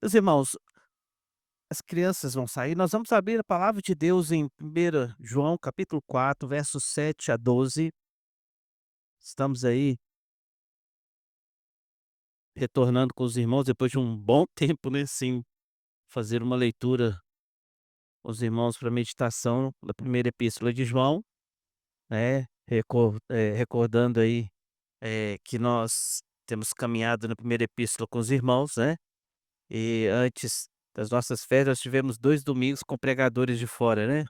Meus irmãos, as crianças vão sair, nós vamos abrir a palavra de Deus em 1 João capítulo 4, versos 7 a 12. Estamos aí retornando com os irmãos depois de um bom tempo, né, sem fazer uma leitura com os irmãos para meditação da primeira epístola de João, né, recordando aí, que nós temos caminhado na primeira epístola com os irmãos, né, e antes das nossas férias nós tivemos 2 domingos com pregadores de fora, né.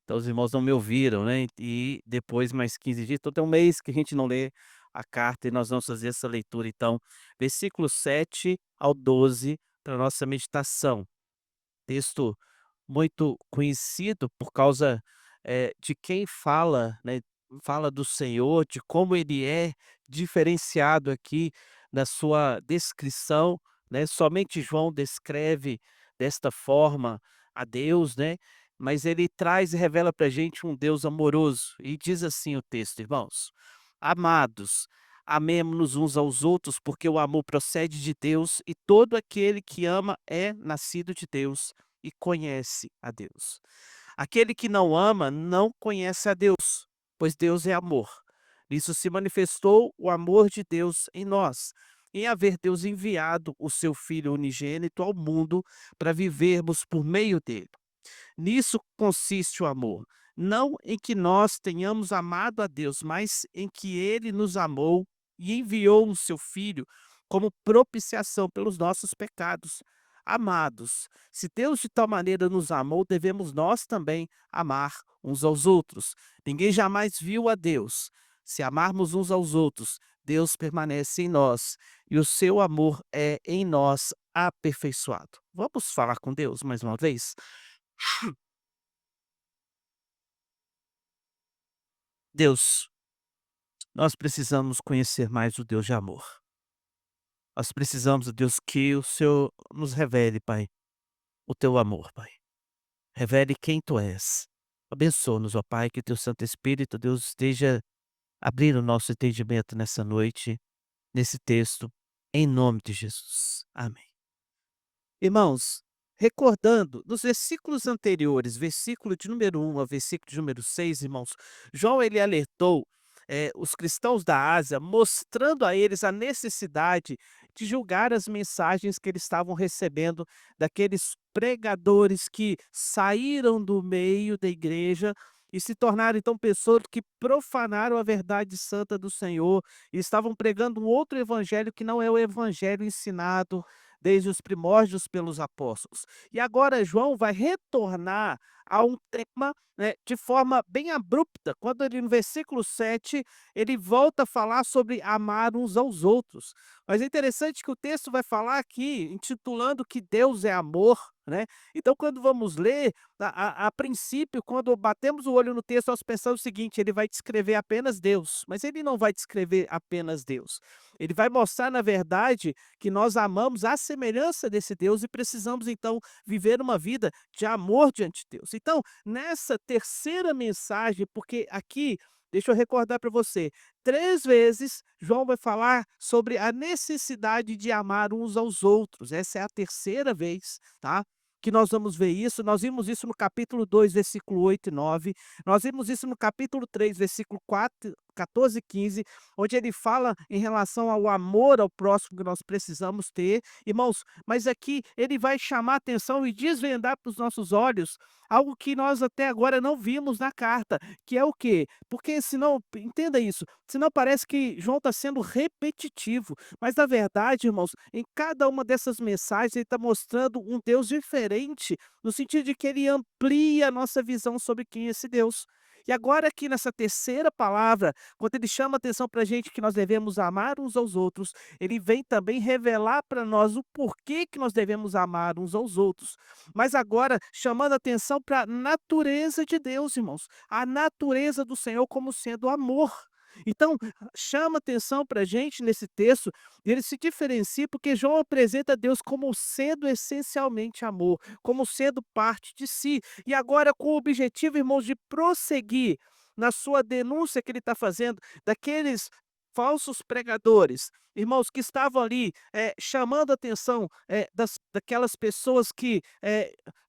Então os irmãos não me ouviram, né, e depois mais 15 dias, então tem um mês que a gente não lê a carta e nós vamos fazer essa leitura então, versículo 7 ao 12 para nossa meditação. Texto muito conhecido por causa, de quem fala, né, fala do Senhor, de como ele é diferenciado aqui na sua descrição, né, somente João descreve desta forma a Deus, né, mas ele traz e revela para a gente um Deus amoroso, e diz assim o texto, irmãos: "Amados, amemo-nos uns aos outros, porque o amor procede de Deus, e todo aquele que ama é nascido de Deus e conhece a Deus. Aquele que não ama não conhece a Deus, pois Deus é amor. Nisso se manifestou o amor de Deus em nós, em haver Deus enviado o seu Filho unigênito ao mundo para vivermos por meio dele. Nisso consiste o amor, não em que nós tenhamos amado a Deus, mas em que ele nos amou e enviou o seu Filho como propiciação pelos nossos pecados. Amados, se Deus de tal maneira nos amou, devemos nós também amar uns aos outros. Ninguém jamais viu a Deus. Se amarmos uns aos outros, Deus permanece em nós e o seu amor é em nós aperfeiçoado. Vamos falar com Deus mais uma vez? Deus, nós precisamos conhecer mais o Deus de amor. Nós precisamos, ó Deus, que o Senhor nos revele, Pai, o teu amor, Pai. Revele quem tu és. Abençoa-nos, ó Pai, que teu Santo Espírito, Deus, esteja abrindo o nosso entendimento nessa noite, nesse texto, em nome de Jesus. Amém. Irmãos, recordando, nos versículos anteriores, versículo de número 1 ao versículo de número 6, irmãos, João ele alertou, os cristãos da Ásia, mostrando a eles a necessidade de julgar as mensagens que eles estavam recebendo daqueles pregadores que saíram do meio da igreja e se tornaram então pessoas que profanaram a verdade santa do Senhor e estavam pregando um outro evangelho que não é o evangelho ensinado desde os primórdios pelos apóstolos. E agora João vai retornar a um tema, né, de forma bem abrupta, quando ele no versículo 7, ele volta a falar sobre amar uns aos outros. Mas é interessante que o texto vai falar aqui, intitulando que Deus é amor, né. Então quando vamos ler, a princípio, quando batemos o olho no texto, nós pensamos o seguinte: ele vai descrever apenas Deus, mas ele não vai descrever apenas Deus. Ele vai mostrar, na verdade, que nós amamos à semelhança desse Deus e precisamos então viver uma vida de amor diante de Deus. Então, nessa terceira mensagem, porque aqui, deixa eu recordar para você, 3 vezes João vai falar sobre a necessidade de amar uns aos outros. Essa é a terceira vez, tá? Que nós vamos ver isso. Nós vimos isso no capítulo 2, versículo 8 e 9. Nós vimos isso no capítulo 3, versículo 4, 14 e 15, onde ele fala em relação ao amor ao próximo que nós precisamos ter, irmãos, mas aqui ele vai chamar atenção e desvendar para os nossos olhos algo que nós até agora não vimos na carta, que é o quê? Porque senão, entenda isso, senão parece que João está sendo repetitivo, mas na verdade, irmãos, em cada uma dessas mensagens ele está mostrando um Deus diferente, no sentido de que ele amplia a nossa visão sobre quem é esse Deus. E agora aqui nessa terceira palavra, quando ele chama atenção para a gente que nós devemos amar uns aos outros, ele vem também revelar para nós o porquê que nós devemos amar uns aos outros. Mas agora chamando atenção para a natureza de Deus, irmãos, a natureza do Senhor como sendo amor. Então, chama atenção para a gente nesse texto, ele se diferencia porque João apresenta Deus como sendo essencialmente amor, como sendo parte de si. E agora com o objetivo, irmãos, de prosseguir na sua denúncia que ele está fazendo daqueles falsos pregadores, irmãos, que estavam ali, chamando a atenção, daquelas pessoas que,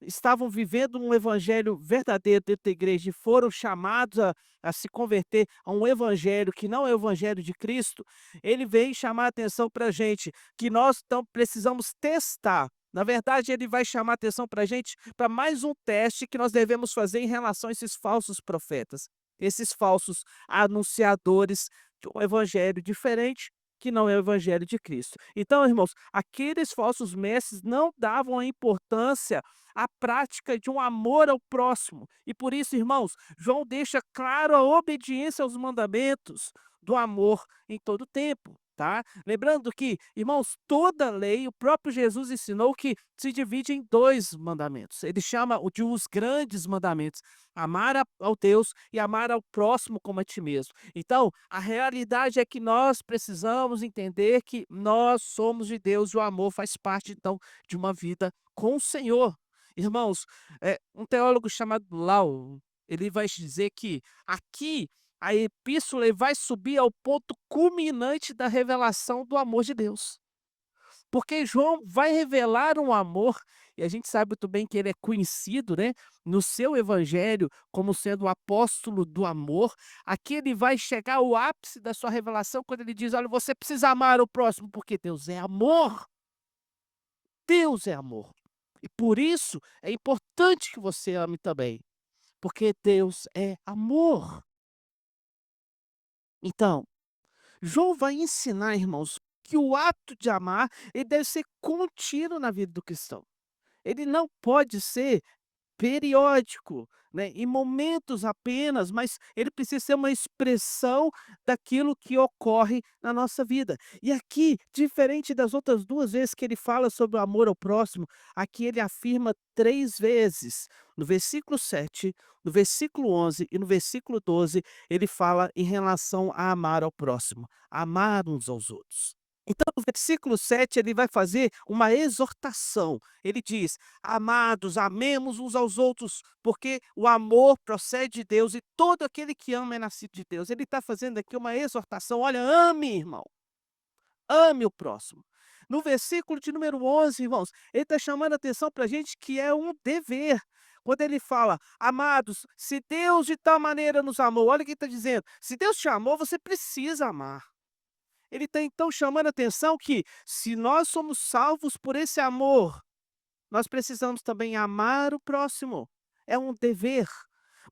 estavam vivendo um evangelho verdadeiro dentro da igreja e foram chamados a se converter a um evangelho que não é o evangelho de Cristo, ele vem chamar a atenção para a gente, que nós então precisamos testar. Na verdade, ele vai chamar a atenção para a gente para mais um teste que nós devemos fazer em relação a esses falsos profetas, esses falsos anunciadores de um evangelho diferente, que não é o evangelho de Cristo. Então, irmãos, aqueles falsos mestres não davam a importância à prática de um amor ao próximo. E por isso, irmãos, João deixa claro a obediência aos mandamentos do amor em todo o tempo. Tá? Lembrando que, irmãos, toda lei, o próprio Jesus ensinou que se divide em dois mandamentos. Ele chama de os grandes mandamentos: amar ao Deus e amar ao próximo como a ti mesmo. Então, a realidade é que nós precisamos entender que nós somos de Deus e o amor faz parte, então, de uma vida com o Senhor. Irmãos, um teólogo chamado Lau, ele vai dizer que aqui a epístola vai subir ao ponto culminante da revelação do amor de Deus. Porque João vai revelar um amor, e a gente sabe muito bem que ele é conhecido, né, no seu evangelho como sendo o apóstolo do amor. Aqui ele vai chegar ao ápice da sua revelação quando ele diz: "Olha, você precisa amar o próximo, porque Deus é amor". Deus é amor. E por isso é importante que você ame também, porque Deus é amor. Então, João vai ensinar, irmãos, que o ato de amar, ele deve ser contínuo na vida do cristão. Ele não pode ser periódico, né, em momentos apenas, mas ele precisa ser uma expressão daquilo que ocorre na nossa vida. E aqui, diferente das outras 2 vezes que ele fala sobre o amor ao próximo, aqui ele afirma 3 vezes. No versículo 7, no versículo 11 e no versículo 12, ele fala em relação a amar ao próximo, amar uns aos outros. Então, no versículo 7, ele vai fazer uma exortação. Ele diz: "Amados, amemos uns aos outros, porque o amor procede de Deus e todo aquele que ama é nascido de Deus". Ele está fazendo aqui uma exortação: olha, ame, irmão, ame o próximo. No versículo de número 11, irmãos, ele está chamando a atenção para a gente que é um dever. Quando ele fala: "Amados, se Deus de tal maneira nos amou", olha o que ele está dizendo: se Deus te amou, você precisa amar. Ele está então chamando a atenção que, se nós somos salvos por esse amor, nós precisamos também amar o próximo. É um dever.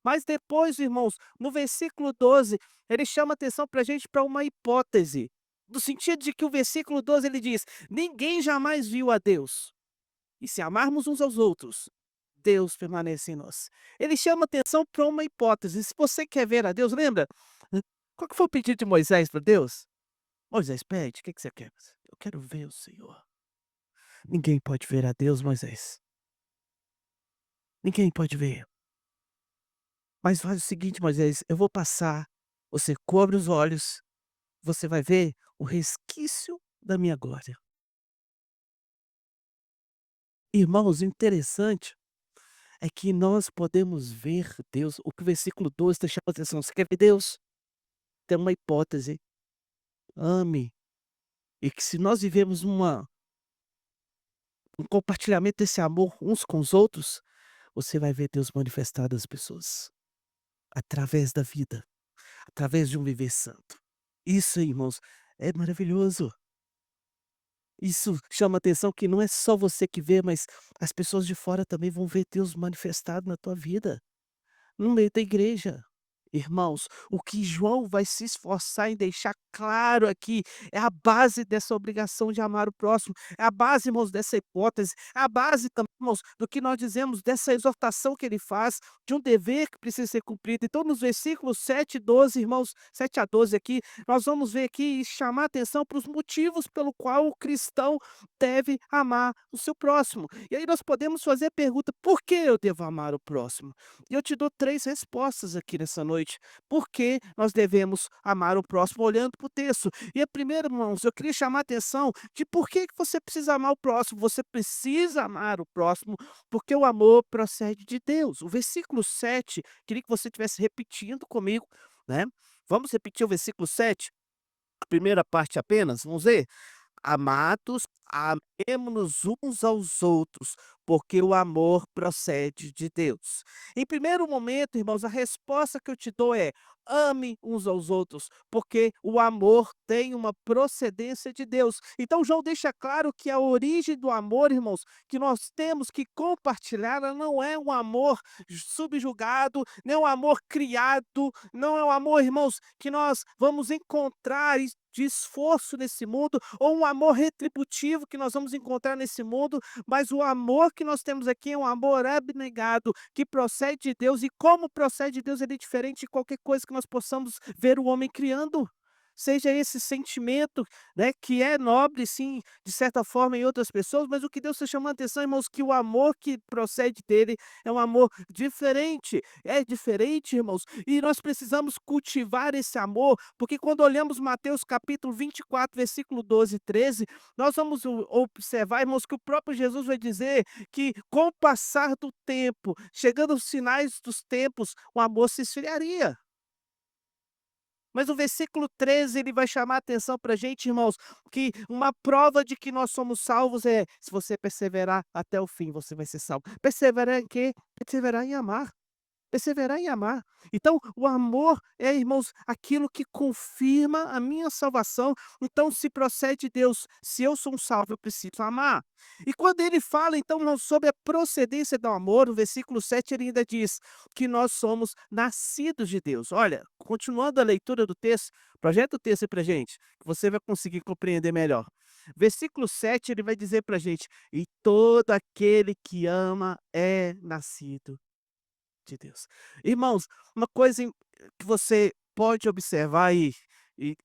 Mas depois, irmãos, no versículo 12, ele chama atenção para a gente para uma hipótese. No sentido de que o versículo 12 ele diz: "Ninguém jamais viu a Deus. E se amarmos uns aos outros, Deus permanece em nós". Ele chama atenção para uma hipótese. Se você quer ver a Deus, lembra? Qual que foi o pedido de Moisés para Deus? Moisés, pede, o que que você quer? Eu quero ver o Senhor. Ninguém pode ver a Deus, Moisés. Ninguém pode ver. Mas faz o seguinte, Moisés, eu vou passar, você cobre os olhos, você vai ver o resquício da minha glória. Irmãos, o interessante é que nós podemos ver Deus. O que o versículo 12 está chamando a atenção. Você quer ver Deus? Tem uma hipótese. Ame. E que se nós vivemos um compartilhamento desse amor uns com os outros, você vai ver Deus manifestado às pessoas, através da vida, através de um viver santo. Isso, irmãos, é maravilhoso. Isso chama atenção que não é só você que vê, mas as pessoas de fora também vão ver Deus manifestado na tua vida, no meio da igreja. Irmãos, o que João vai se esforçar em deixar claro aqui é a base dessa obrigação de amar o próximo, é a base, irmãos, dessa hipótese, é a base também, irmãos, do que nós dizemos dessa exortação que ele faz, de um dever que precisa ser cumprido. Então, nos versículos 7 e 12, irmãos, 7 a 12 aqui, nós vamos ver aqui e chamar atenção para os motivos pelo qual o cristão deve amar o seu próximo. E aí nós podemos fazer a pergunta: por que eu devo amar o próximo? E eu te dou 3 respostas aqui nessa noite. Por que nós devemos amar o próximo olhando para o texto? E a primeira, irmãos, eu queria chamar a atenção de por que você precisa amar o próximo. Você precisa amar o próximo, porque o amor procede de Deus. O versículo 7, queria que você estivesse repetindo comigo, né. Vamos repetir o versículo 7. primeira parte apenas, vamos ver? Amados, amemo-nos uns aos outros, porque o amor procede de Deus. Em primeiro momento, irmãos, a resposta que eu te dou é: ame uns aos outros, porque o amor tem uma procedência de Deus. Então, João deixa claro que a origem do amor, irmãos, que nós temos que compartilhar, ela não é um amor subjugado, não é um amor criado, não é um amor, irmãos, que nós vamos encontrar de esforço nesse mundo, ou um amor retributivo que nós vamos encontrar nesse mundo, mas o amor que nós temos aqui é um amor abnegado, que procede de Deus, e como procede de Deus, ele é diferente de qualquer coisa que nós possamos ver o homem criando. Seja esse sentimento, né, que é nobre, sim, de certa forma em outras pessoas, mas o que Deus está chamando a atenção, irmãos, que o amor que procede dele é um amor diferente. É diferente, irmãos, e nós precisamos cultivar esse amor, porque quando olhamos Mateus capítulo 24, versículo 12 e 13, nós vamos observar, irmãos, que o próprio Jesus vai dizer que com o passar do tempo, chegando aos finais dos tempos, o amor se esfriaria. Mas o versículo 13 ele vai chamar a atenção para a gente, irmãos, que uma prova de que nós somos salvos é: se você perseverar até o fim, você vai ser salvo. Perseverar em quê? Perseverar em amar. Perseverar em amar. Então, o amor é, irmãos, aquilo que confirma a minha salvação. Então, se procede de Deus, se eu sou um salvo, eu preciso amar. E quando ele fala, então, irmãos, sobre a procedência do amor, no versículo 7 ele ainda diz que nós somos nascidos de Deus. Olha, continuando a leitura do texto, projeta o texto aí pra gente, que você vai conseguir compreender melhor. Versículo 7 ele vai dizer pra gente: "E todo aquele que ama é nascido de Deus". Irmãos, uma coisa que você pode observar e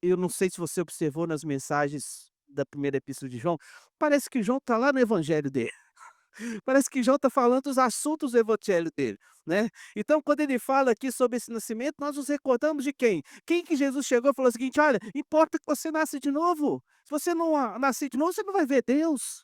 eu não sei se você observou nas mensagens da primeira epístola de João, parece que João está lá no evangelho dele. Parece que João está falando dos assuntos do evangelho dele, né. Então quando ele fala aqui sobre esse nascimento, nós nos recordamos de quem? Quem que Jesus chegou e falou o seguinte: "Olha, importa que você nasça de novo. Se você não nascer de novo, você não vai ver Deus".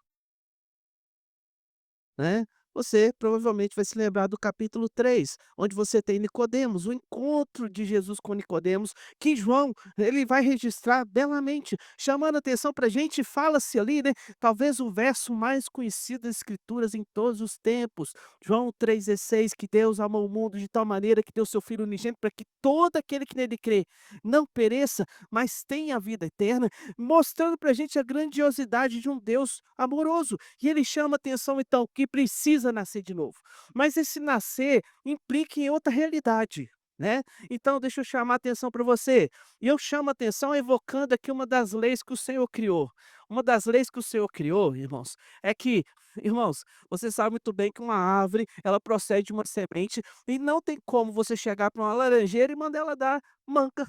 Né, você provavelmente vai se lembrar do capítulo 3, onde você tem Nicodemos, o encontro de Jesus com Nicodemos, que João, ele vai registrar belamente, chamando atenção para a gente, fala-se ali, né, talvez o verso mais conhecido das escrituras em todos os tempos, João 3,16, que Deus amou o mundo de tal maneira que deu seu Filho unigênito para que todo aquele que nele crê não pereça, mas tenha a vida eterna, mostrando para a gente a grandiosidade de um Deus amoroso. E ele chama atenção então que precisa nascer de novo. Mas esse nascer implica em outra realidade, né. Então deixa eu chamar atenção para você, e eu chamo atenção evocando aqui uma das leis que o Senhor criou. Uma das leis que o Senhor criou, irmãos, é que irmãos, você sabe muito bem que uma árvore, ela procede de uma semente, e não tem como você chegar para uma laranjeira e mandar ela dar manga,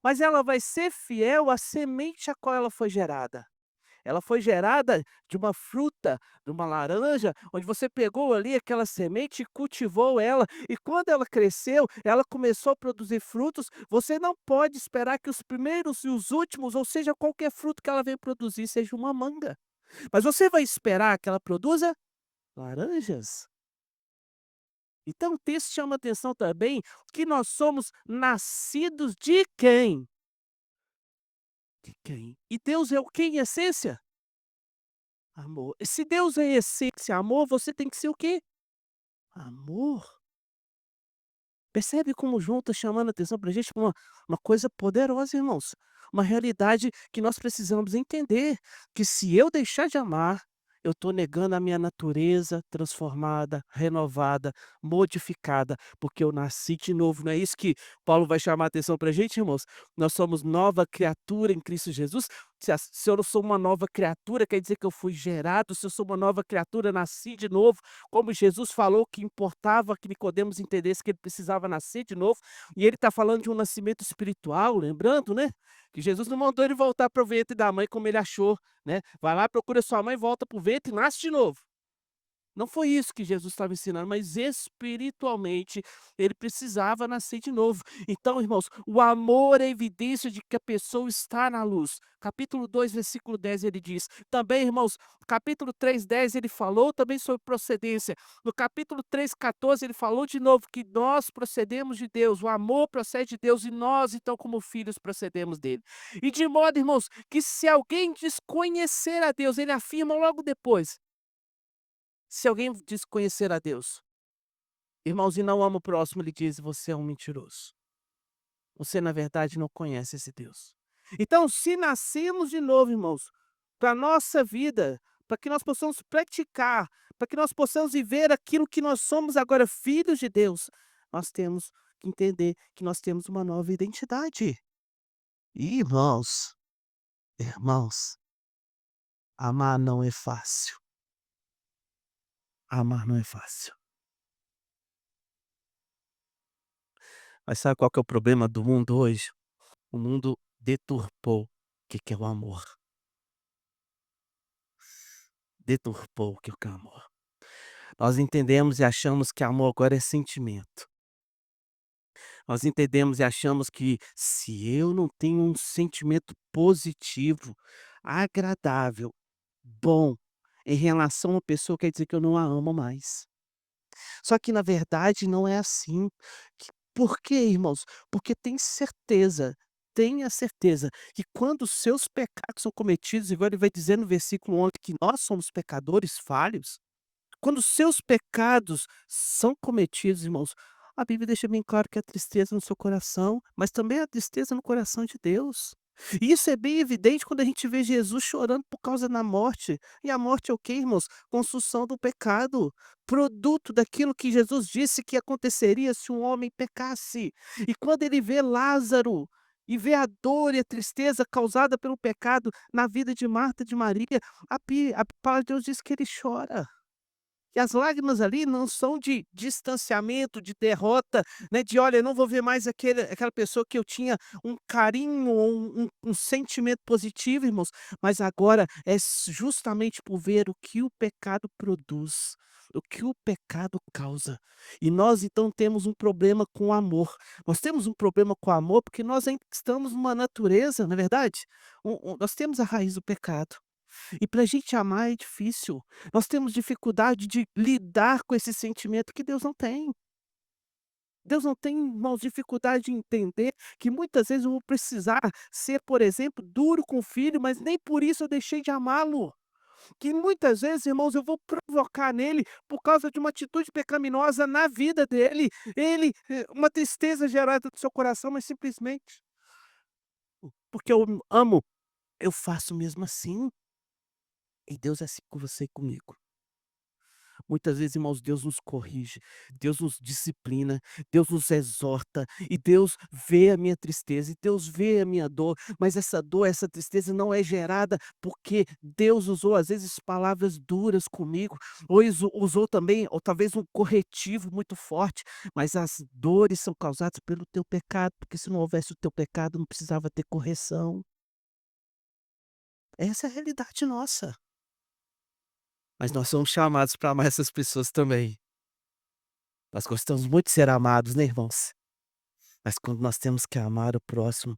mas ela vai ser fiel à semente a qual ela foi gerada. Ela foi gerada de uma fruta, de uma laranja, onde você pegou ali aquela semente e cultivou ela, e quando ela cresceu, ela começou a produzir frutos. Você não pode esperar que os primeiros e os últimos, ou seja, qualquer fruto que ela venha produzir, seja uma manga. Mas você vai esperar que ela produza laranjas. Então o texto chama atenção também que nós somos nascidos de quem? De quem? E Deus é o quê em essência? Amor. Se Deus é essência, amor, você tem que ser o quê? Amor. Percebe como João está chamando a atenção para a gente pra uma coisa poderosa, irmãos. Uma realidade que nós precisamos entender, que se eu deixar de amar, eu estou negando a minha natureza transformada, renovada, modificada, porque eu nasci de novo. Não é isso que Paulo vai chamar a atenção para a gente, irmãos? Nós somos nova criatura em Cristo Jesus. Se eu não sou uma nova criatura, quer dizer que eu fui gerado. Se eu sou uma nova criatura, nasci de novo. Como Jesus falou que importava que Nicodemos entendesse que ele precisava nascer de novo, e ele está falando de um nascimento espiritual, lembrando, né, que Jesus não mandou ele voltar para o ventre da mãe como ele achou, né, vai lá, procura sua mãe, volta para o ventre e nasce de novo. Não foi isso que Jesus estava ensinando, mas espiritualmente ele precisava nascer de novo. Então, irmãos, o amor é evidência de que a pessoa está na luz. Capítulo 2, versículo 10, ele diz. Também, irmãos, capítulo 3, 10, ele falou também sobre procedência. No capítulo 3, 14, ele falou de novo que nós procedemos de Deus, o amor procede de Deus e nós, então, como filhos, procedemos dele. E de modo, irmãos, que se alguém desconhecer a Deus, ele afirma logo depois. Se alguém diz conhecer a Deus, irmãos, e não ama o próximo, ele diz: você é um mentiroso. Você, na verdade, não conhece esse Deus. Então, se nascemos de novo, irmãos, para a nossa vida, para que nós possamos praticar, para que nós possamos viver aquilo que nós somos agora, filhos de Deus, nós temos que entender que nós temos uma nova identidade. E, irmãos, amar não é fácil. Amar não é fácil. Mas sabe qual que é o problema do mundo hoje? O mundo deturpou o que que é o amor, deturpou o que é o amor. Nós entendemos e achamos que amor agora é sentimento. Nós entendemos e achamos que se eu não tenho um sentimento positivo, agradável, bom, em relação a uma pessoa, quer dizer que eu não a amo mais. Só que na verdade não é assim. Por quê, irmãos? Porque tenha certeza que quando os seus pecados são cometidos, igual ele vai dizer no versículo 11 que nós somos pecadores falhos, quando os seus pecados são cometidos, irmãos, a Bíblia deixa bem claro que há tristeza no seu coração, mas também há tristeza no coração de Deus. E isso é bem evidente quando a gente vê Jesus chorando por causa da morte. E a morte é o quê, irmãos? Construção do pecado, produto daquilo que Jesus disse que aconteceria se um homem pecasse. E quando ele vê Lázaro e vê a dor e a tristeza causada pelo pecado na vida de Marta e de Maria, a palavra de Deus diz que ele chora. E as lágrimas ali não são de distanciamento, de derrota, né, de: "Olha, eu não vou ver mais aquela pessoa que eu tinha um carinho ou um sentimento positivo", irmãos, mas agora é justamente por ver o que o pecado produz, o que o pecado causa. E nós então temos um problema com o amor. Nós temos um problema com o amor, porque nós ainda estamos numa natureza, não é verdade? Nós temos a raiz do pecado. E para a gente amar é difícil. Nós temos dificuldade de lidar com esse sentimento que Deus não tem. Deus não tem, irmãos, dificuldade de entender que muitas vezes eu vou precisar ser, por exemplo, duro com o filho, mas nem por isso eu deixei de amá-lo. Que muitas vezes, irmãos, eu vou provocar nele por causa de uma atitude pecaminosa na vida dele. Uma tristeza gerada do seu coração, mas simplesmente porque eu amo, eu faço mesmo assim. E Deus é assim com você e comigo. Muitas vezes, irmãos, Deus nos corrige, Deus nos disciplina, Deus nos exorta, e Deus vê a minha tristeza, e Deus vê a minha dor, mas essa dor, essa tristeza não é gerada porque Deus usou, às vezes, palavras duras comigo, ou usou também, ou talvez um corretivo muito forte, mas as dores são causadas pelo teu pecado, porque se não houvesse o teu pecado, não precisava ter correção. Essa é a realidade nossa. Mas nós somos chamados para amar essas pessoas também. Nós gostamos muito de ser amados, né, irmãos? Mas quando nós temos que amar o próximo,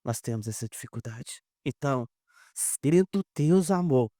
nós temos essa dificuldade. Então, sendo Deus amor,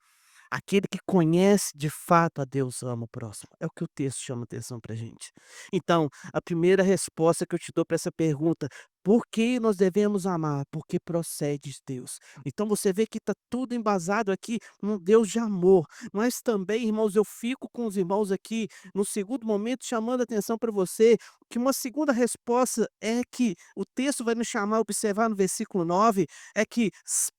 aquele que conhece de fato a Deus ama o próximo. É o que o texto chama atenção pra gente. Então, a primeira resposta que eu te dou para essa pergunta: "Por que nós devemos amar?" Porque procede de Deus. Então você vê que está tudo embasado aqui num Deus de amor. Mas também, irmãos, eu fico com os irmãos aqui, no segundo momento, chamando a atenção para você, que uma segunda resposta é que o texto vai nos chamar a observar no versículo 9, é que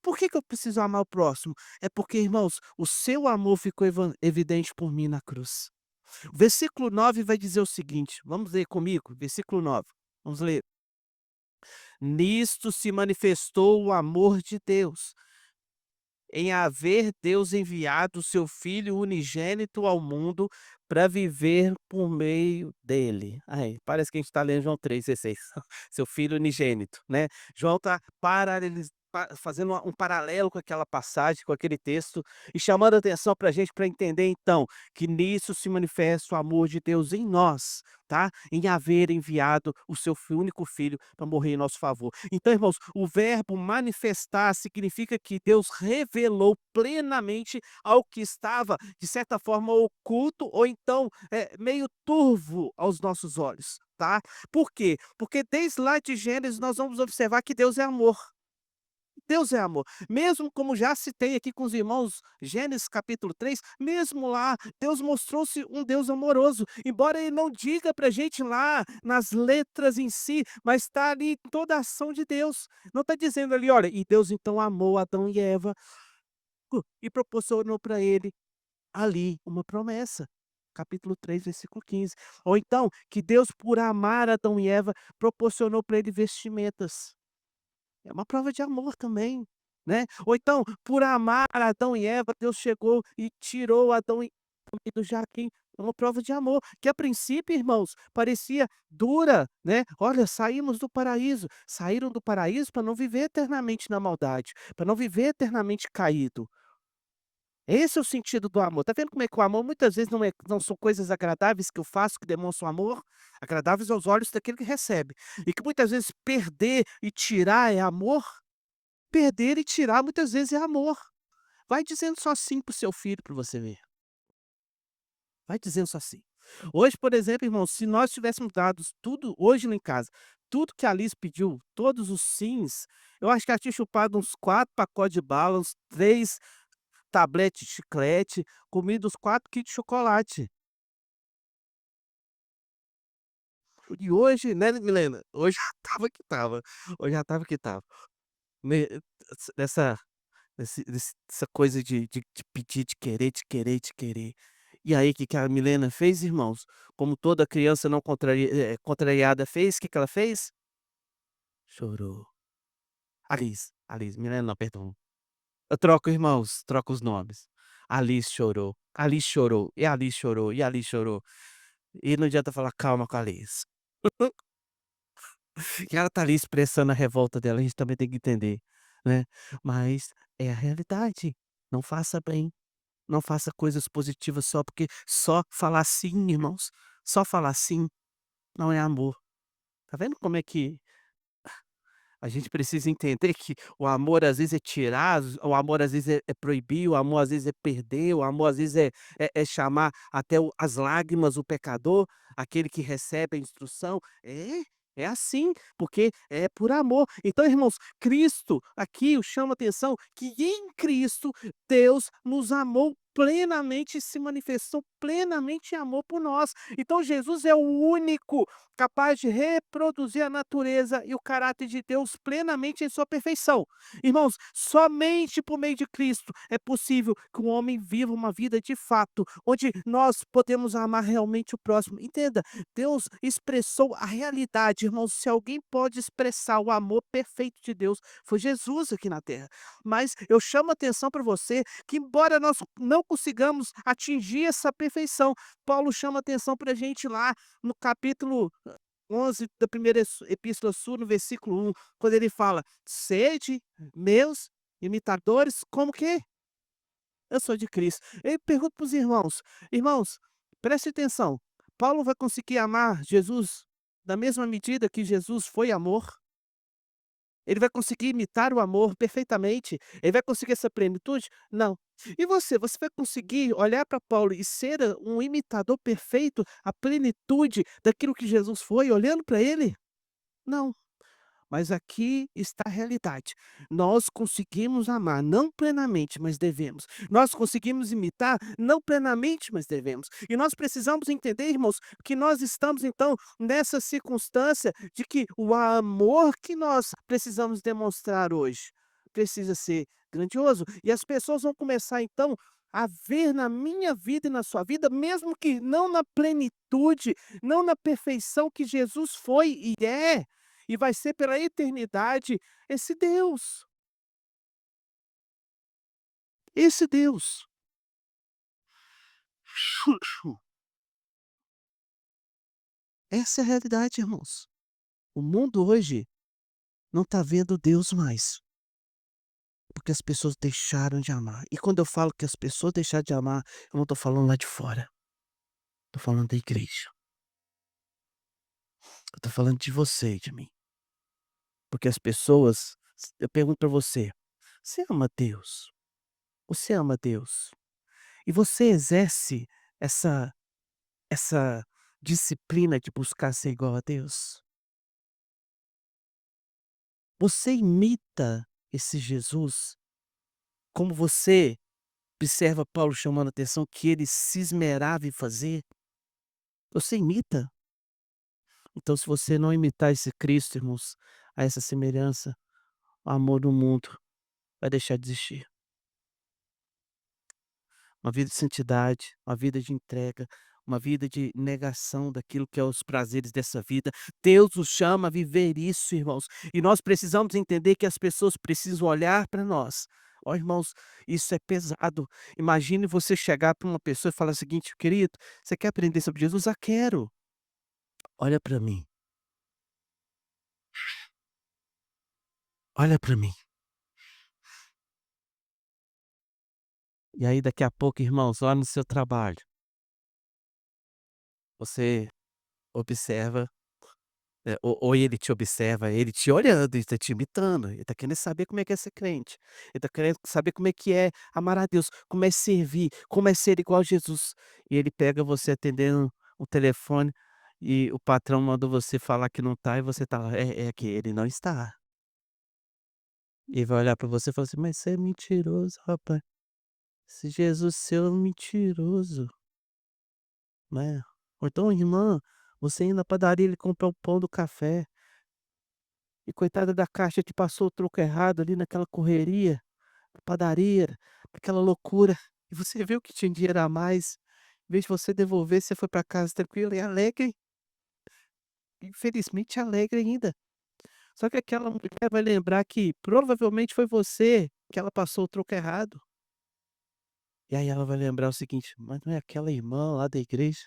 por que que eu preciso amar o próximo? É porque, irmãos, o seu amor ficou evidente por mim na cruz. O versículo 9 vai dizer o seguinte, vamos ler comigo, versículo 9. Vamos ler. Nisto se manifestou o amor de Deus, em haver Deus enviado o seu Filho unigênito ao mundo para viver por meio dele. Aí, parece que a gente está lendo João 3,16. Seu Filho unigênito, né? João está fazendo um paralelo com aquela passagem, com aquele texto, e chamando a atenção para a gente para entender então, que nisso se manifesta o amor de Deus em nós, tá? Em haver enviado o seu único filho para morrer em nosso favor. Então, irmãos, o verbo manifestar significa que Deus revelou plenamente ao que estava, de certa forma, oculto ou então meio turvo aos nossos olhos, tá? Por quê? Porque desde lá de Gênesis nós vamos observar que Deus é amor. Deus é amor. Mesmo como já citei aqui com os irmãos, Gênesis capítulo 3, mesmo lá, Deus mostrou-se um Deus amoroso. Embora ele não diga para a gente lá nas letras em si, mas está ali toda a ação de Deus. Não está dizendo ali, olha, e Deus então amou Adão e Eva e proporcionou para ele ali uma promessa. Capítulo 3, versículo 15. Ou então, que Deus, por amar Adão e Eva, proporcionou para ele vestimentas. É uma prova de amor também, né. Ou então, por amar Adão e Eva, Deus chegou e tirou Adão e Eva do jardim. É uma prova de amor, que a princípio, irmãos, parecia dura, né. Olha, saímos do paraíso. Saíram do paraíso para não viver eternamente na maldade, para não viver eternamente caído. Esse é o sentido do amor. Tá vendo como é que o amor muitas vezes não são coisas agradáveis que eu faço que demonstram amor? Agradáveis aos olhos daquele que recebe. E que muitas vezes perder e tirar é amor? Perder e tirar muitas vezes é amor. Vai dizendo só sim para o seu filho para você ver. Vai dizendo só sim. Hoje, por exemplo, irmão, se nós tivéssemos dado tudo hoje lá em casa, tudo que a Alice pediu, todos os sims, eu acho que ela tinha chupado uns 4 pacotes de bala, uns 3 tabletes de chiclete, comido uns 4 quilos de chocolate. E hoje, né, Milena? Hoje já estava que estava. Hoje já estava que estava. Ne nessa essa coisa de pedir, de querer, de querer, de querer. E aí, que a Milena fez, irmãos? Como toda criança não contrariada fez, que ela fez? Chorou. Alice, Milena não, perdão. Eu troco, irmãos, troco os nomes. Alice chorou, e Alice chorou, e Alice chorou. E não adianta falar: "Calma com a Alice". Que ela tá ali expressando a revolta dela, a gente também tem que entender, né. Mas é a realidade. Não faça bem. Não faça coisas positivas só porque só falar sim, irmãos, só falar sim não é amor. Tá vendo como é que a gente precisa entender que o amor às vezes é tirar, o amor às vezes é proibir, o amor às vezes é perder, o amor às vezes é chamar até as lágrimas o pecador, aquele que recebe a instrução. É assim, porque é por amor. Então, irmãos, Cristo aqui chama atenção que em Cristo Deus nos amou plenamente e se manifestou plenamente em amor por nós. Então Jesus é o único capaz de reproduzir a natureza e o caráter de Deus plenamente em sua perfeição. Irmãos, somente por meio de Cristo é possível que um homem viva uma vida de fato, onde nós podemos amar realmente o próximo. Entenda, Deus expressou a realidade, irmãos. Se alguém pode expressar o amor perfeito de Deus, foi Jesus aqui na terra. Mas eu chamo a atenção para você que, embora nós não consigamos atingir essa perfeição, Paulo chama atenção para a gente lá no capítulo 11 da primeira epístola sua, no versículo 1, quando ele fala: "Sede meus imitadores, como que? Eu sou de Cristo". Eu pergunto para os irmãos: "Irmãos, preste atenção, Paulo vai conseguir amar Jesus da mesma medida que Jesus foi amor? Ele vai conseguir imitar o amor perfeitamente? Ele vai conseguir essa plenitude? Não. E você? Você vai conseguir olhar para Paulo e ser um imitador perfeito, a plenitude daquilo que Jesus foi, olhando para ele? Não. Mas aqui está a realidade. Nós conseguimos amar, não plenamente, mas devemos. Nós conseguimos imitar, não plenamente, mas devemos. E nós precisamos entender, irmãos, que nós estamos então nessa circunstância de que o amor que nós precisamos demonstrar hoje precisa ser grandioso. E as pessoas vão começar então a ver na minha vida e na sua vida, mesmo que não na plenitude, não na perfeição que Jesus foi e é e vai ser pela eternidade esse Deus, esse Deus. Essa é a realidade, irmãos. O mundo hoje não está vendo Deus mais. Porque as pessoas deixaram de amar. E quando eu falo que as pessoas deixaram de amar, eu não tô falando lá de fora, tô falando da igreja. Eu tô falando de você e de mim. Porque as pessoas eu pergunto pra você: "Você ama Deus? Você ama Deus? E você exerce essa essa disciplina de buscar ser igual a Deus? Você imita esse Jesus como você observa Paulo chamando a atenção que ele se esmerava em fazer? Você imita? Então se você não imitar esse Cristo, irmãos, a essa semelhança, o amor do mundo vai deixar de existir. Uma vida de santidade, uma vida de entrega, uma vida de negação daquilo que é os prazeres dessa vida. Deus nos chama a viver isso, irmãos. E nós precisamos entender que as pessoas precisam olhar para nós. Ó, irmãos, isso é pesado. Imagine você chegar para uma pessoa e falar o seguinte: querido, você quer aprender sobre Jesus? Ah, quero. Olha para mim, olha para mim. E aí, daqui a pouco, irmãos, lá no seu trabalho, você observa. Ou ele te observa, ele te olhando, ele tá te imitando, ele tá querendo saber como é ser crente, ele tá querendo saber como é amar a Deus, como é servir, como é ser igual a Jesus. E ele pega você atendendo o telefone e o patrão mandou você falar que não tá e você tá lá: "É que ele não está". E vai olhar pra você e falar assim: "Mas você é mentiroso, rapaz, esse Jesus seu é um mentiroso", né. Ou então: "Irmã, você ir na padaria, ele comprar o pão do café". E coitada da caixa te passou o troco errado ali naquela correria, na padaria, aquela loucura, e você viu que tinha dinheiro a mais, em vez de você devolver, você foi para casa tranquila e alegre, infelizmente alegre ainda. Só que aquela mulher vai lembrar que provavelmente foi você que ela passou o troco errado. E aí ela vai lembrar o seguinte: "Mas não é aquela irmã lá da igreja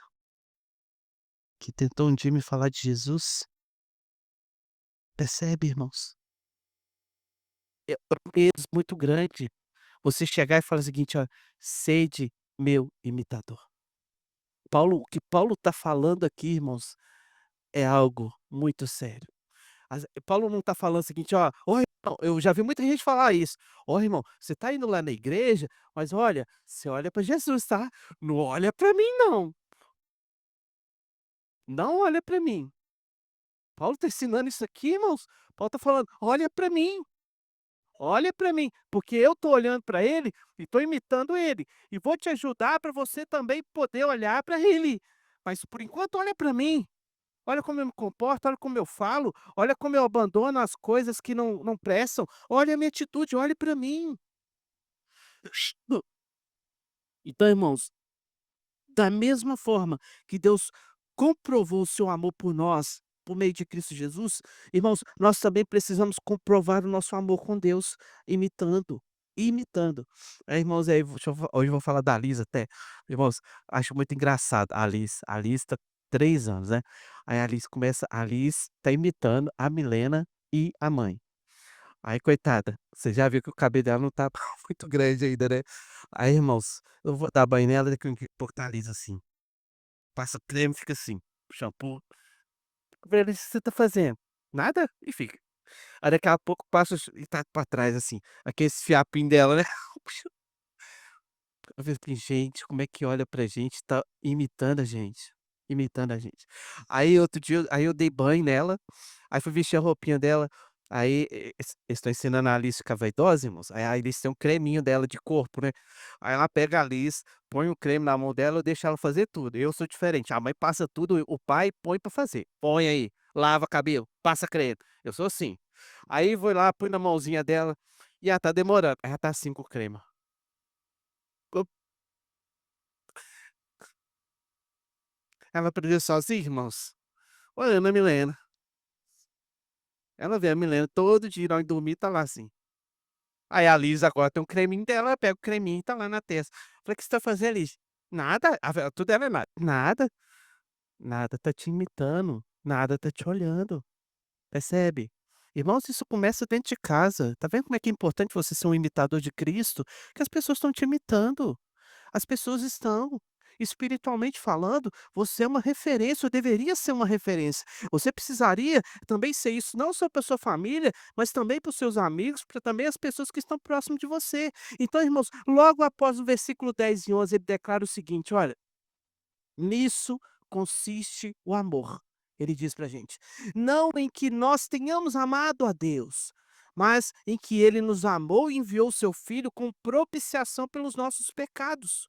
que tentou um dia me falar de Jesus?" Percebe, irmãos? É um peso muito grande. Você chegar e falar o seguinte: "Ó, sede meu imitador". O que Paulo está falando aqui, irmãos, é algo muito sério. Paulo não está falando o seguinte: "Ó, irmão", eu já vi muita gente falar isso: "Ó, irmão, você está indo lá na igreja, mas olha, você olha para Jesus, tá? Não olha para mim não, não olha para mim". Paulo está ensinando isso aqui, irmãos. Paulo está falando: "Olha para mim". Olha para mim, porque eu estou olhando para ele e estou imitando ele, e vou te ajudar para você também poder olhar para ele. Mas por enquanto olha para mim, olha como eu me comporto, olha como eu falo, olha como eu abandono as coisas que não prestam, olha a minha atitude, olhe para mim. Então, irmãos, da mesma forma que Deus comprovou o seu amor por nós, por meio de Cristo Jesus, irmãos, nós também precisamos comprovar o nosso amor com Deus, imitando, imitando. Irmãos, aí hoje eu vou falar da Liz até. Irmãos, acho muito engraçado a Liz tá 3 anos, né. Aí a Liz tá imitando a Milena e a mãe. Aí coitada, você já viu que o cabelo dela não tá muito grande ainda, né. Aí irmãos, eu vou dar banho nela, daqui a pouco tá a assim, passa creme, fica assim, shampoo. Velho, o que você tá fazendo? Nada? E fica. Aí daqui a pouco passa e tá pra trás assim, aqueles fiapinho dela, né. Eu falei assim: "Gente, como é que olha pra gente, tá imitando a gente, imitando a gente". Aí outro dia aí eu dei banho nela, aí fui vestir a roupinha dela, aí eles estão ensinando a Alice ficar vaidosa, irmãos, aí a Alice tem um creminho dela de corpo, né, aí ela pega a Alice, põe o creme na mão dela, eu deixo ela fazer tudo, eu sou diferente, a mãe passa tudo, o pai põe pra fazer. "Põe aí, lava cabelo, passa creme", eu sou assim. Aí vou lá, põe na mãozinha dela, e ela tá demorando, aí ela tá assim com o creme. Ela aprendeu sozinha, irmãos? Olhando a Milena. Ela vê a Milena todo dia na hora de dormir, tá lá assim. Aí a Liz agora tem um creminho dela, ela pega o creminho e tá lá na testa. Falei: "O que você tá fazendo, Liz?" "Nada", tudo ela é nada. "Nada, nada, tá te imitando, nada, tá te olhando", percebe? Irmãos, isso começa dentro de casa. Tá vendo como é que é importante você ser um imitador de Cristo? Que as pessoas estão te imitando. As pessoas estão. Espiritualmente falando, você é uma referência, ou deveria ser uma referência. Você precisaria também ser isso, não só para sua família, mas também para os seus amigos, para também as pessoas que estão próximo de você. Então, irmãos, logo após o versículo 10 e 11, ele declara o seguinte: olha, nisso consiste o amor. Ele diz para a gente, não em que nós tenhamos amado a Deus, mas em que ele nos amou e enviou o seu Filho com propiciação pelos nossos pecados.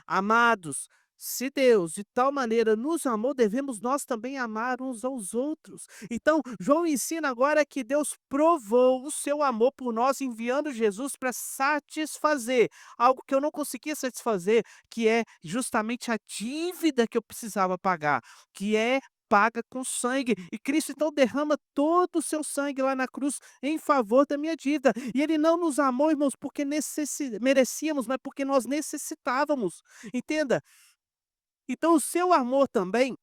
Amados, se Deus de tal maneira nos amou, devemos nós também amar uns aos outros. Então, João ensina agora que Deus provou o seu amor por nós, enviando Jesus para satisfazer algo que eu não conseguia satisfazer, que é justamente a dívida que eu precisava pagar, que é paga com sangue. E Cristo então derrama todo o seu sangue lá na cruz em favor da minha dívida. E ele não nos amou, irmãos, porque merecíamos, mas porque nós necessitávamos. Entenda? Então o seu amor também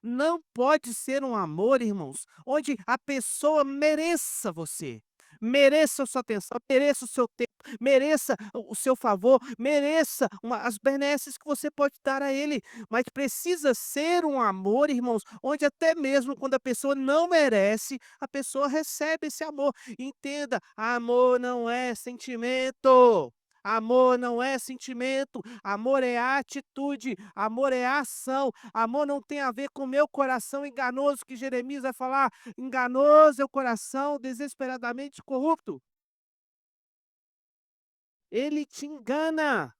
não pode ser um amor, irmãos, onde a pessoa mereça você, mereça a sua atenção, mereça o seu tempo, mereça o seu favor, mereça as benesses que você pode dar a ele. Mas precisa ser um amor, irmãos, onde até mesmo quando a pessoa não merece, a pessoa recebe esse amor. Entenda, amor não é sentimento. Amor não é sentimento, amor é atitude, amor é ação. Amor não tem a ver com meu coração enganoso, que Jeremias vai falar: enganoso é o coração desesperadamente corrupto. Ele te engana.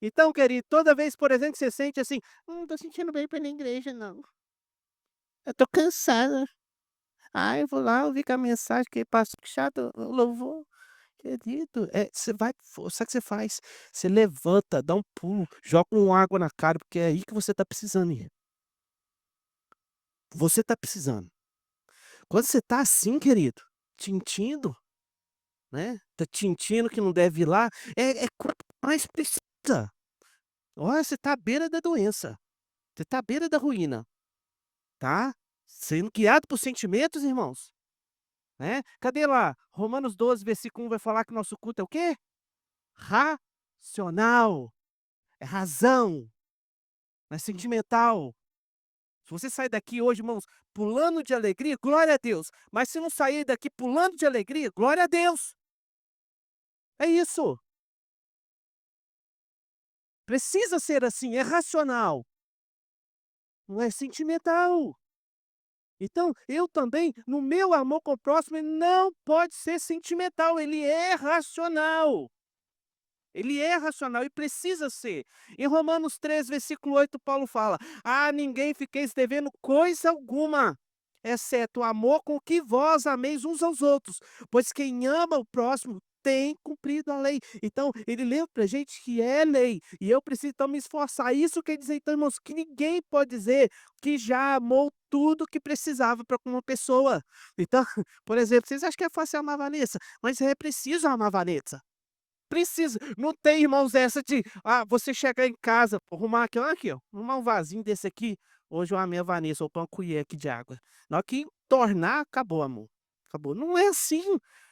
Então, querido, toda vez, por exemplo, que você sente assim: não tô sentindo bem para ir na igreja não, eu tô cansada. Ah, eu vou lá ouvir com a mensagem, que pastor chato, o louvor. Querido, você vai, sabe o que você faz? Você levanta, dá um pulo, joga uma água na cara, porque é aí que você tá precisando ir. Você tá precisando. Quando você tá assim, querido, tintindo, né, tá tintindo que não deve ir lá, é quanto mais precisa. Olha, você tá à beira da doença, você tá à beira da ruína, tá, sendo guiado por sentimentos, irmãos, né. Cadê lá? Romanos 12, versículo 1 vai falar que nosso culto é o quê? Racional, é razão, não é sentimental. Se você sair daqui hoje, irmãos, pulando de alegria, glória a Deus, mas se não sair daqui pulando de alegria, glória a Deus. É isso, precisa ser assim, é racional. Não é sentimental. Então, eu também, no meu amor com o próximo, ele não pode ser sentimental, ele é racional. Ele é racional e precisa ser. Em Romanos 3, versículo 8, Paulo fala: "A ninguém fiqueis devendo coisa alguma, exceto o amor com que vós ameis uns aos outros, pois quem ama o próximo tem cumprido a lei." Então, ele lembra pra gente que é lei, e eu preciso então me esforçar. Isso quer dizer, então, irmãos, que ninguém pode dizer que já amou tudo que precisava para com uma pessoa. Então, por exemplo, vocês acham que é fácil amar a Vanessa, mas é preciso amar a Vanessa. Precisa, não tem, irmãos, essa de, você chegar em casa, arrumar aqui, ó, arrumar um vasinho desse aqui, hoje eu amei a Vanessa, ou pôr uma colher aqui de água. Na hora que tornar, acabou, amor, acabou. Não é assim,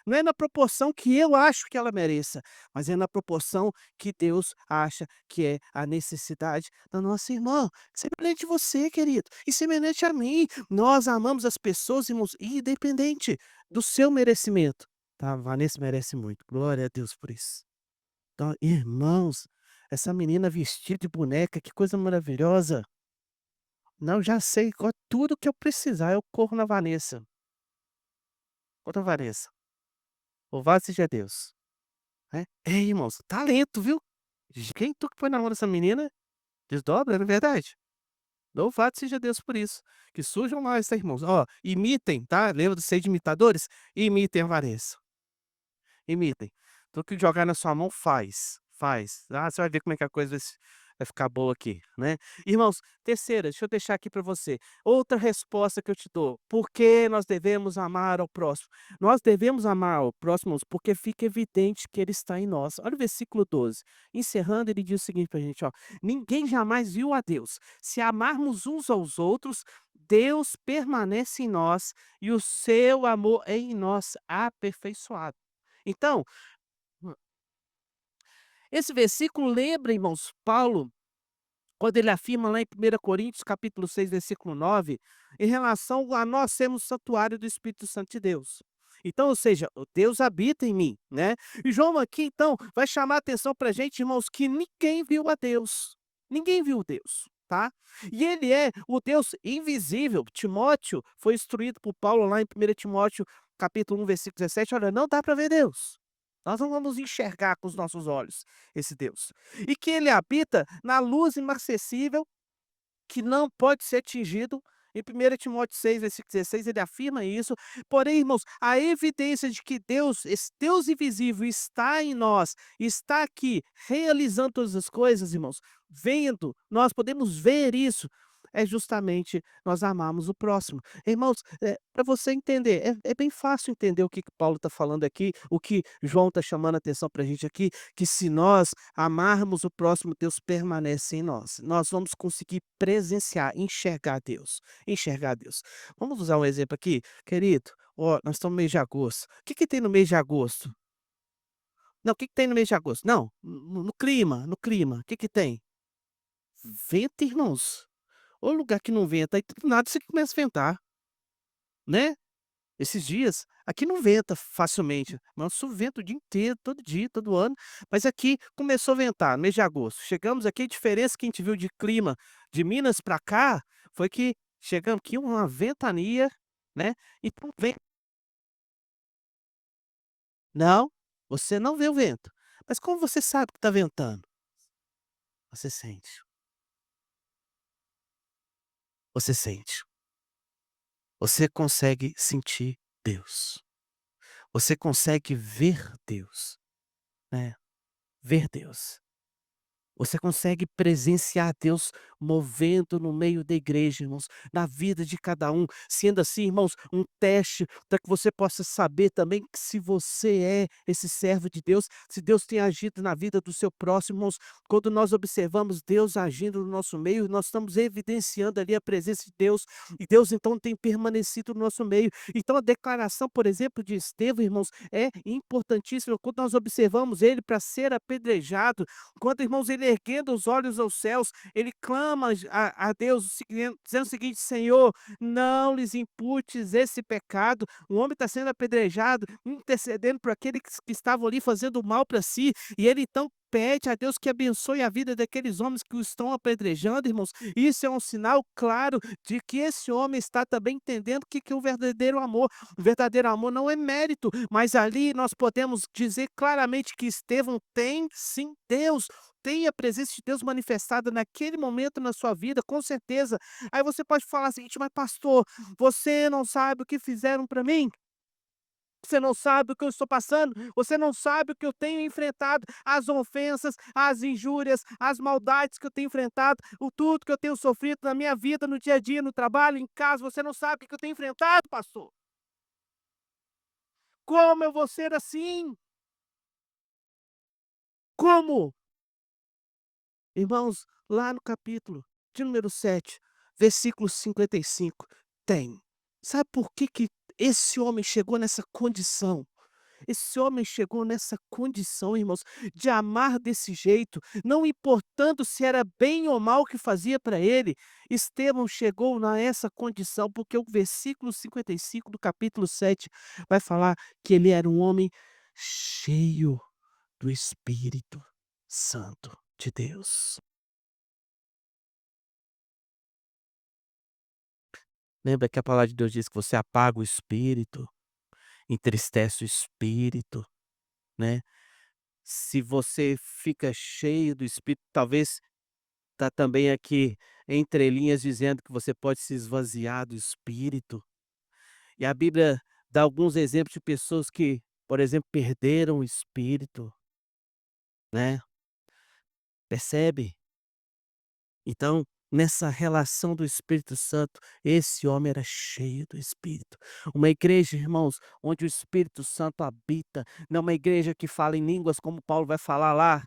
não é na proporção que eu acho que ela mereça, mas é na proporção que Deus acha que é a necessidade da nossa irmã, semelhante a você, querido, e semelhante a mim. Nós amamos as pessoas, irmãos, independente do seu merecimento. Tá, a Vanessa merece muito, glória a Deus por isso. Então, irmãos, essa menina vestida de boneca, que coisa maravilhosa. Não, já sei tudo que eu precisar, eu corro na Vanessa. Outra Vanessa. Louvado seja Deus, né. É, irmãos, talento, viu. Quem tu que põe na mão dessa menina, desdobra, não é verdade? Louvado seja Deus por isso. Que surjam mais, tá, irmãos? Ó, imitem, tá. Lembra do ser de imitadores? Imitem a Vanessa. Imitem. Tudo que jogar na sua mão, faz, faz. Ah, você vai ver como é que a coisa vai ficar boa aqui, né. Irmãos, terceira, deixa eu deixar aqui para você, outra resposta que eu te dou, por que nós devemos amar ao próximo? Nós devemos amar ao próximo porque fica evidente que ele está em nós. Olha o versículo 12, encerrando, ele diz o seguinte pra gente, ó: "Ninguém jamais viu a Deus. Se amarmos uns aos outros, Deus permanece em nós e o seu amor é em nós aperfeiçoado. Então, esse versículo lembra, irmãos, Paulo, quando ele afirma lá em 1 Coríntios capítulo 6 versículo 9, em relação a nós sermos santuário do Espírito Santo de Deus. Então, ou seja, o Deus habita em mim, né. E João aqui então vai chamar a atenção para gente, irmãos, que ninguém viu a Deus, ninguém viu Deus, tá. E ele é o Deus invisível. Timóteo foi instruído por Paulo lá em 1 Timóteo capítulo 1 versículo 17, olha, não dá para ver Deus. Nós não vamos enxergar com os nossos olhos esse Deus. E que ele habita na luz inacessível, que não pode ser atingido. Em 1 Timóteo 6 versículo 16, ele afirma isso. Porém, irmãos, a evidência de que Deus, esse Deus invisível, está em nós, está aqui realizando todas as coisas, irmãos, vendo, nós podemos ver isso, é justamente nós amarmos o próximo. Irmãos, para você entender, é bem fácil entender o que que Paulo está falando aqui, o que João está chamando a atenção para a gente aqui, que se nós amarmos o próximo, Deus permanece em nós. Nós vamos conseguir presenciar, enxergar Deus, enxergar Deus. Vamos usar um exemplo aqui, querido. Ó, nós estamos no mês de agosto. O que que tem no mês de agosto? Não, o que que tem no mês de agosto? Não, no clima, no clima. O que que tem? Vento, irmãos. Ô lugar que não venta, aí do nada você começa a ventar, né. Esses dias, aqui não venta facilmente, nosso vento o dia inteiro, todo dia, todo ano, mas aqui começou a ventar no mês de agosto. Chegamos aqui, a diferença que a gente viu de clima de Minas para cá, foi que chegamos aqui uma ventania, né, então vem não, você não vê o vento, mas como você sabe que está ventando? Você sente, você sente, você consegue sentir Deus, você consegue ver Deus, né, ver Deus. Você consegue presenciar Deus movendo no meio da igreja, irmãos, na vida de cada um. Sendo assim, irmãos, um teste para que você possa saber também que se você é esse servo de Deus, se Deus tem agido na vida do seu próximo, irmãos, quando nós observamos Deus agindo no nosso meio, nós estamos evidenciando ali a presença de Deus, e Deus então tem permanecido no nosso meio. Então a declaração, por exemplo, de Estevão, irmãos, é importantíssima quando nós observamos ele para ser apedrejado, quando, irmãos, ele erguendo os olhos aos céus, ele clama a Deus, dizendo o seguinte: Senhor, não lhes imputes esse pecado. O homem está sendo apedrejado, intercedendo por aqueles que estavam ali fazendo mal para si, e ele então pede a Deus que abençoe a vida daqueles homens que o estão apedrejando, irmãos. Isso é um sinal claro de que esse homem está também entendendo o que que é o verdadeiro amor. O verdadeiro amor não é mérito, mas ali nós podemos dizer claramente que Estevão tem sim Deus, tem a presença de Deus manifestada naquele momento na sua vida, com certeza. Aí você pode falar o seguinte: "Mas pastor, você não sabe o que fizeram para mim? Você não sabe o que eu estou passando, você não sabe o que eu tenho enfrentado, as ofensas, as injúrias, as maldades que eu tenho enfrentado, o tudo que eu tenho sofrido na minha vida, no dia a dia, no trabalho, em casa, você não sabe o que eu tenho enfrentado, pastor. Como eu vou ser assim? Como?" Irmãos, lá no capítulo de número 7, versículo 55, tem. Sabe por que que esse homem chegou nessa condição? Esse homem chegou nessa condição, irmãos, de amar desse jeito, não importando se era bem ou mal que fazia para ele. Estevão chegou nessa condição, porque o versículo 55 do capítulo 7 vai falar que ele era um homem cheio do Espírito Santo de Deus. Lembra que a palavra de Deus diz que você apaga o espírito, entristece o espírito, né. Se você fica cheio do espírito, talvez tá também aqui entre linhas dizendo que você pode se esvaziar do espírito. E a Bíblia dá alguns exemplos de pessoas que, por exemplo, perderam o espírito, né, percebe? Então, nessa relação do Espírito Santo, esse homem era cheio do Espírito. Uma igreja, irmãos, onde o Espírito Santo habita, não é uma igreja que fala em línguas como Paulo vai falar lá,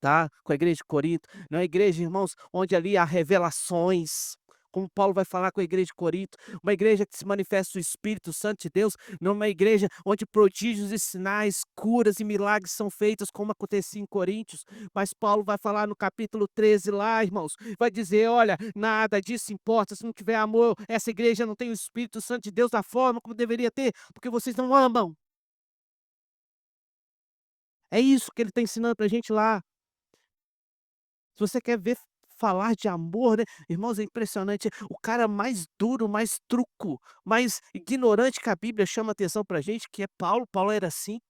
tá? Com a igreja de Corinto, não é uma igreja, irmãos, onde ali há revelações, como Paulo vai falar com a igreja de Corinto, uma igreja que se manifesta o Espírito Santo de Deus, não uma igreja onde prodígios e sinais, curas e milagres são feitos, como acontecia em Coríntios. Mas Paulo vai falar no capítulo 13 lá, irmãos, vai dizer: olha, nada disso importa, se não tiver amor, essa igreja não tem o Espírito Santo de Deus da forma como deveria ter, porque vocês não amam. É isso que ele está ensinando para a gente lá. Se você quer ver falar de amor, né, irmãos, é impressionante, o cara mais duro, mais truco, mais ignorante que a Bíblia chama atenção pra gente, que é Paulo. Paulo era assim,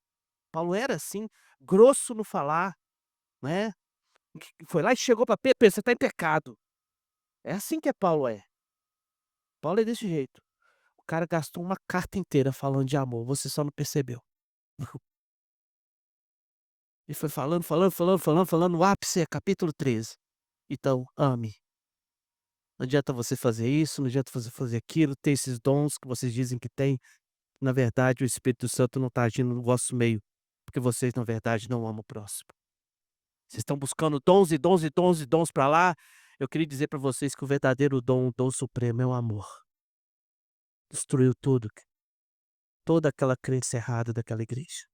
grosso no falar, né, que foi lá e chegou para Pedro: "Pedro, você está em pecado". É assim que Paulo é. Paulo é desse jeito. O cara gastou uma carta inteira falando de amor, você só não percebeu. Ele foi falando, falando, falando, falando, falando, no ápice é capítulo 13. Então, ame. Não adianta você fazer isso, não adianta você fazer aquilo, ter esses dons que vocês dizem que tem. Na verdade, o Espírito Santo não está agindo no vosso meio, porque vocês, na verdade, não amam o próximo. Vocês estão buscando dons e dons e dons e dons para lá. Eu queria dizer para vocês que o verdadeiro dom, o dom supremo é o amor. Destruiu tudo, toda aquela crença errada daquela igreja.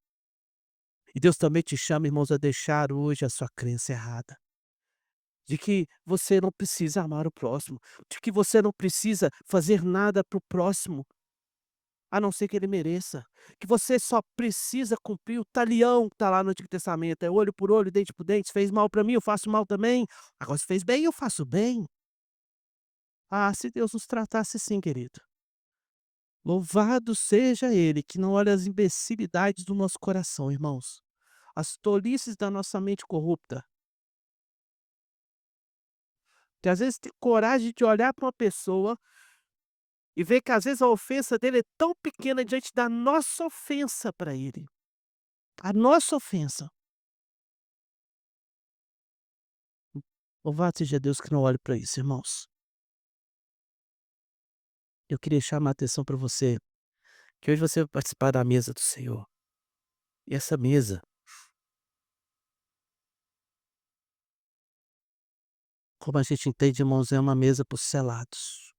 E Deus também te chama, irmãos, a deixar hoje a sua crença errada. De que você não precisa amar o próximo, de que você não precisa fazer nada para o próximo, a não ser que ele mereça, que você só precisa cumprir o talião que está lá no Antigo Testamento, é olho por olho, dente por dente, se fez mal para mim, eu faço mal também, agora se fez bem, eu faço bem. Ah, se Deus nos tratasse assim, querido. Louvado seja Ele, que não olha as imbecilidades do nosso coração, irmãos, as tolices da nossa mente corrupta, que às vezes tem coragem de olhar para uma pessoa e ver que às vezes a ofensa dele é tão pequena diante da nossa ofensa para ele, a nossa ofensa. Louvado seja Deus que não olhe para isso, irmãos. Eu queria chamar a atenção para você, que hoje você vai participar da mesa do Senhor. E essa mesa, como a gente entende, irmãos, é uma mesa para os selados.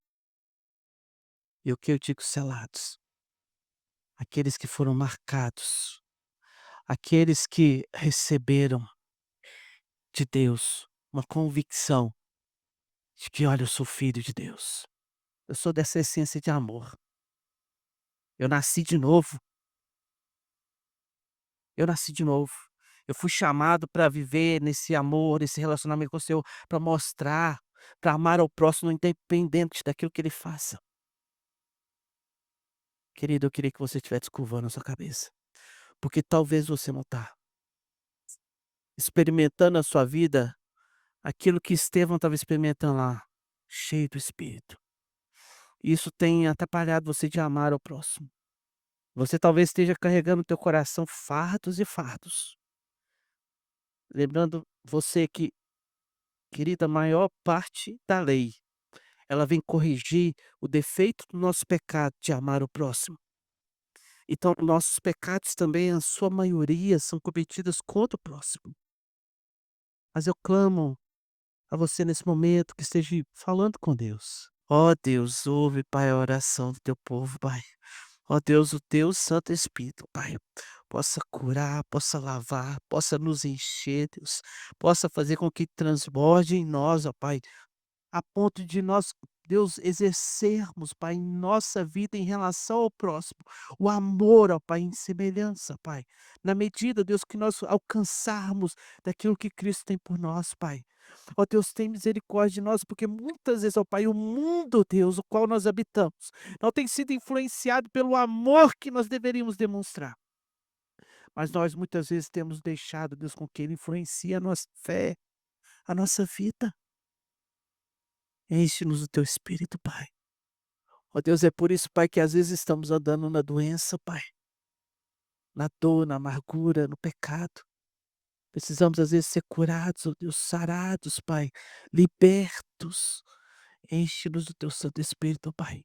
E o que eu digo selados? Aqueles que foram marcados, aqueles que receberam de Deus uma convicção de que, olha, eu sou filho de Deus. Eu sou dessa essência de amor. Eu nasci de novo. Eu nasci de novo. Eu fui chamado para viver nesse amor, nesse relacionamento com o Senhor, para mostrar, para amar ao próximo independente daquilo que ele faça. Querido, eu queria que você estivesse curvando a sua cabeça, porque talvez você não está experimentando na sua vida aquilo que Estevão estava experimentando lá, cheio do Espírito. Isso tem atrapalhado você de amar ao próximo. Você talvez esteja carregando no teu coração fardos e fardos. Lembrando você que, querida, a maior parte da lei, ela vem corrigir o defeito do nosso pecado de amar o próximo. Então, nossos pecados também, a sua maioria, são cometidos contra o próximo. Mas eu clamo a você nesse momento que esteja falando com Deus. Ó Deus, ouve, Pai, a oração do teu povo, Pai. Ó Deus, o teu Santo Espírito, Pai, possa curar, possa lavar, possa nos encher, Deus, possa fazer com que transborde em nós, ó Pai, a ponto de nós, Deus, exercermos, Pai, em nossa vida em relação ao próximo, o amor, ó Pai, em semelhança, Pai, na medida, Deus, que nós alcançarmos daquilo que Cristo tem por nós, Pai. Ó Deus, tem misericórdia de nós, porque muitas vezes, ó Pai, o mundo, Deus, o qual nós habitamos, não tem sido influenciado pelo amor que nós deveríamos demonstrar. Mas nós muitas vezes temos deixado, Deus, com que Ele influencie a nossa fé, a nossa vida. Enche-nos do teu Espírito, Pai. Ó Deus, é por isso, Pai, que às vezes estamos andando na doença, Pai, na dor, na amargura, no pecado. Precisamos às vezes ser curados, ó Deus, sarados, Pai, libertos. Enche-nos do teu Santo Espírito, Pai.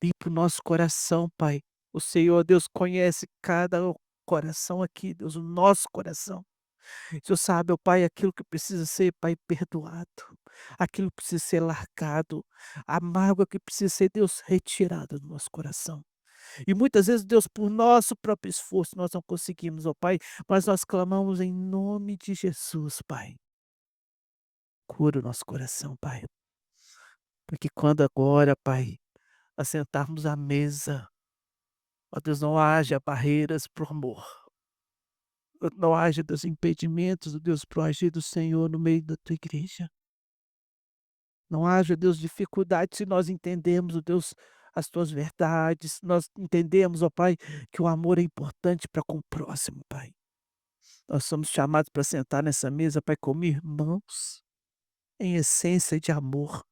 Limpa o nosso coração, Pai. O Senhor, Deus, conhece cada coração aqui, Deus, o nosso coração. O Senhor sabe, ó Pai, aquilo que precisa ser, Pai, perdoado, aquilo que precisa ser largado, a mágoa que precisa ser, Deus, retirada do nosso coração. E muitas vezes, Deus, por nosso próprio esforço, nós não conseguimos, ó Pai, mas nós clamamos em nome de Jesus, Pai. Cura o nosso coração, Pai. Para que quando agora, Pai, assentarmos à mesa, ó Deus, não haja barreiras para o amor. Não haja, Deus, impedimentos, ó Deus, para o agir do Senhor no meio da tua igreja. Não haja, Deus, dificuldade se nós entendemos, ó Deus, as tuas verdades, nós entendemos, ó Pai, que o amor é importante para com o próximo, Pai. Nós somos chamados para sentar nessa mesa, Pai, como irmãos, em essência de amor,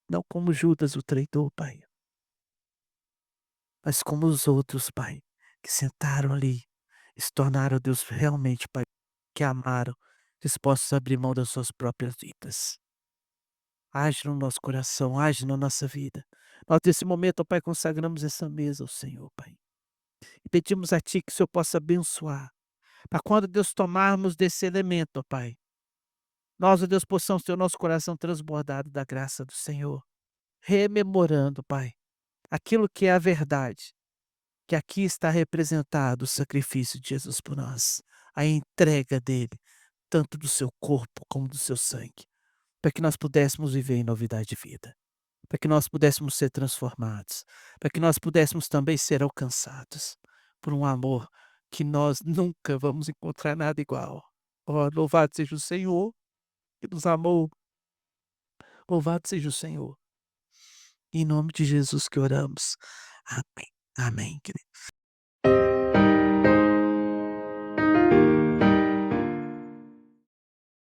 não como Judas o traidor, Pai, mas como os outros, Pai, que sentaram ali e se tornaram, Deus, realmente, Pai, que amaram, dispostos a abrir mão das suas próprias vidas. Age no nosso coração, age na nossa vida. Nós, nesse momento, ó Pai, consagramos essa mesa ao Senhor, Pai. E pedimos a Ti que o Senhor possa abençoar, para quando, Deus, tomarmos desse elemento, ó Pai, nós, ó Deus, possamos ter o nosso coração transbordado da graça do Senhor, rememorando, Pai, aquilo que é a verdade, que aqui está representado o sacrifício de Jesus por nós, a entrega dele, tanto do seu corpo como do seu sangue, para que nós pudéssemos viver em novidade de vida, para que nós pudéssemos ser transformados, para que nós pudéssemos também ser alcançados por um amor que nós nunca vamos encontrar nada igual. Oh, louvado seja o Senhor que nos amou, louvado seja o Senhor. Em nome de Jesus que oramos. Amém. Amém, querido.